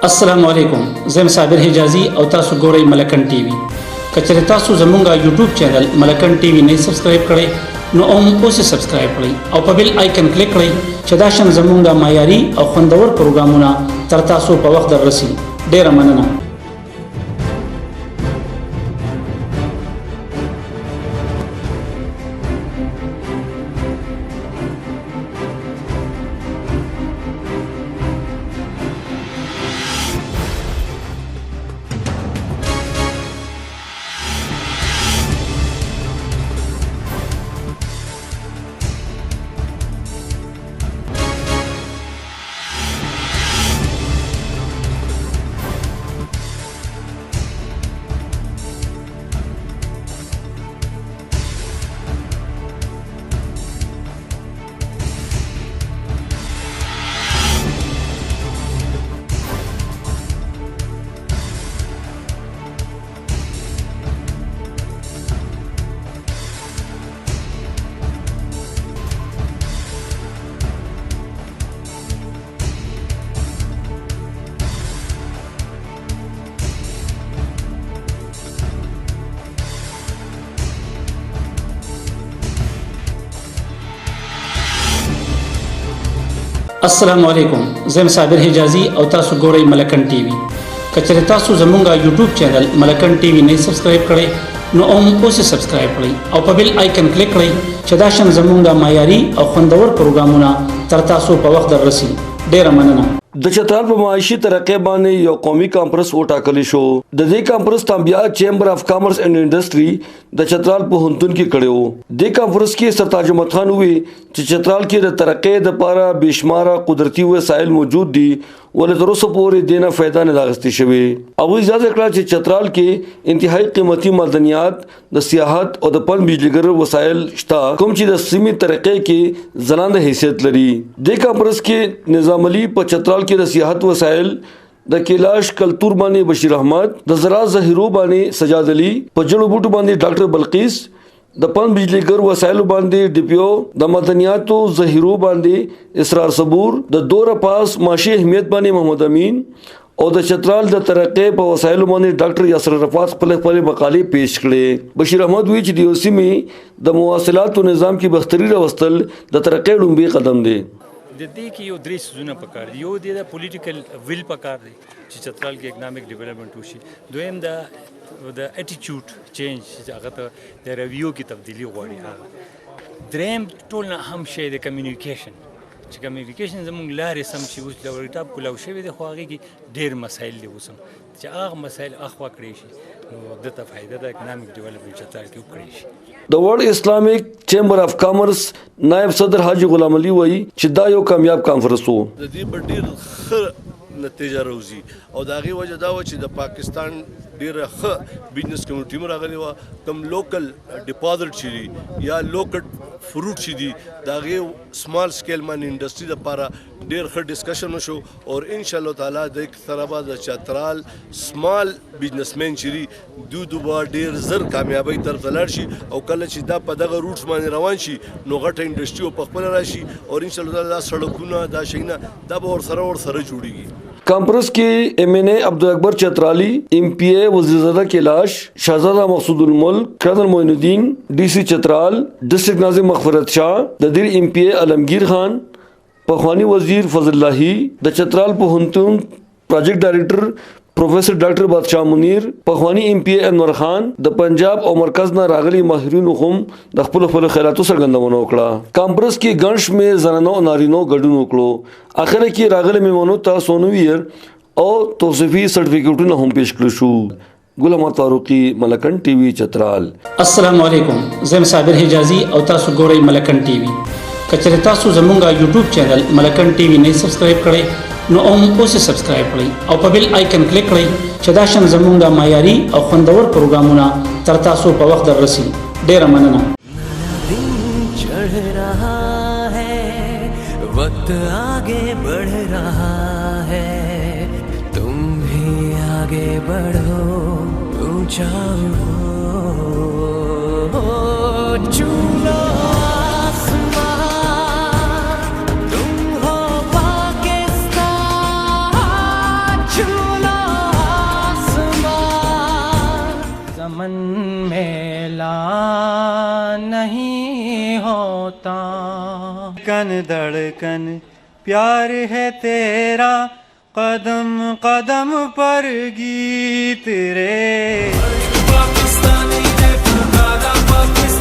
السلام علیکم زم صابر حجازي او تاسو ګورئ ملکن ټي وي کچره تاسو زمونږه یوټیوب چینل ملکن ټي وي نه سبسکرایب کړئ نو اوس سبسکرایب کړئ او په بیل آیکن کلیک کړئ چې دا شان زمونږه معیاري او خوندور پروګرامونه تر تاسو په وخت دررسي ډیره مننه السلام علیکم زم صابر حجازي او تاسو ګورئ ملکن ټي وي کچره تاسو زمونږه یوټیوب چینل ملکن ټي وي نه سبسکرایب کړئ نو اوس سبسکرایب کړئ او په بیل آیکن کلیک کړئ چې دا شان زمونږه معیاري او خوندور پروګرامونه تر تاسو په وخت دررسي ډیره مننه د چترال په معاشي ترقې باندې یو قومي کانفرنس وټاکل شو د دې کانفرنس تابعیا چیمبر اف کامرس اینڈ انډستری د چترال په هنتون کې کړو د کانفرنس کې سرتاج احمد خان وی چې چترال کې د ترقې د لپاره بشماره قدرتي وسایل موجود دي ولې تر اوسه پورې دینه فائدہ نه اخیستل شوی او اجازه کړه چې چترال کې انتهایی قیمتي معدنیات د سیاحت او د پن بجلیګر وسایل شته کوم چې د سیمې ترقې کې ځلانده حیثیت لري د کانفرنس کې نظام علي په چترال کې د سیاحت وسایل د کیلاش کلتور باندې بشیر احمد د زراعت ظهیرو باندې سجاد علي په جړو بوټو باندې ډاکټر بلقیس د پن بجلیګر وسایلو باندې ډیپیو د مدنیاتو ظهیرو باندې اسرار صبور د دور پاس معاشي اهمیت باندې محمد امین او د چترال د ترقې په وسایلو باندې ډاکټر یاسر رفعت خپل مقالې پیش کړې بشیر احمد وی چې د سیمې د مواصلاتو نظام کې بهتري راوستل د ترقې لومړی قدم دی د دې کې یو درې سيزونه پکار دي یو د پولیټیکل ویل پکار دی چې چترال کې اکنامک ډیولپمنٹ وشي دویم د اټیټیوډ چینج چې هغه ته د رویو کې تبدیلی غواړي دریم ټول اهم شی د کمیونیکیشن چې کمیونیکیشن زموږ لارې سم شي اوس د ټاپ کولاو شوی د خو هغه کې ډېر مسایل دي اوس چې هغه مسایل اخوا کړی شي نو دته فائدہ د اکنامک ډیولپمنٹ چترال کې وکړي شي د ورلد اسلامیک چیمبر اف کامرس نائب صدر حاجی غلام علي وایي چې دا یو کامیاب کانفرنس وو د دې په ډیر ښه نتیجه راوځي او د هغې وجه دا وه چې د پاکستان ډیره ښه بزنس کمیونټي هم راغلې وه کوم لوکل ډپازټ چې دي یا لوکل فروټ چې دي د هغې سمال سکیل باندې انډسټري دپاره ډېر ښه ډسکشن وشو او انشاءالله تعالی د سره به د چترال سمال بزنسمین چې دي دوی به ډېر زر کامیابۍ طرف ته لاړ شي او کله چې دا په دغه روټس باندې روان شي نو غټه انډسټري په خپله راشي او انشاءالله تعالی دا سړکونه دا شیونه دا به ورسره جوړېږي کانفرنس کې ایم این اے عبدالاکبر چترالی ایم پی اے وزیرزادہ کیلاش شہزادہ مقصود الملک کرنل معین الدین ڈی سی چترال ڈسٹرکٹ ناظم مغفرت شاہ د دیر ایم پی اے علمگیر خان پخوانی وزیر فضل اللہی د چترال پوهنتون پروجیکٹ ډایریکټر پروفیسر ډاکټر بادشاہ منیر پخوانی ایم پی اے انور خان د پنجاب او مرکز نه راغلي ماهرینو هم د خپل خیراتو څرګندونه وکړه کانفرنس کې ګڼ شمېر زنانو او نارینو ګډون وکړو اخر کې راغلي میمونو ته سونویر او توصیفي سرټیفیکټونه هم پیش کړل شو ګل احمد فاروقي ملکن ټي وي چترال السلام علیکم زم صابر حجازي او تاسو ګورئ ملکن ټي وي کچره تاسو زمونږه یوټیوب چینل ملکن ټي وي نه سبسکرایب کړئ نو اوس سبسکرایب کړئ او په بیل آیکن کلیک کړئ چې دا شان زمونږه معیاري او خوندور پروګرامونه تر تاسو په وخت دررسي ډیره مننه चढ़ रहा है वक्त आगे बढ़ रहा है तुम भी आगे बढ़ो ऊंचा चूलो आसमां तुम हो पाकिस्तान कन धड़कन प्यार है तेरा, कदम कदम पर गीत रे। पाकिस्तानी है पुकारा, पाकिस्तानी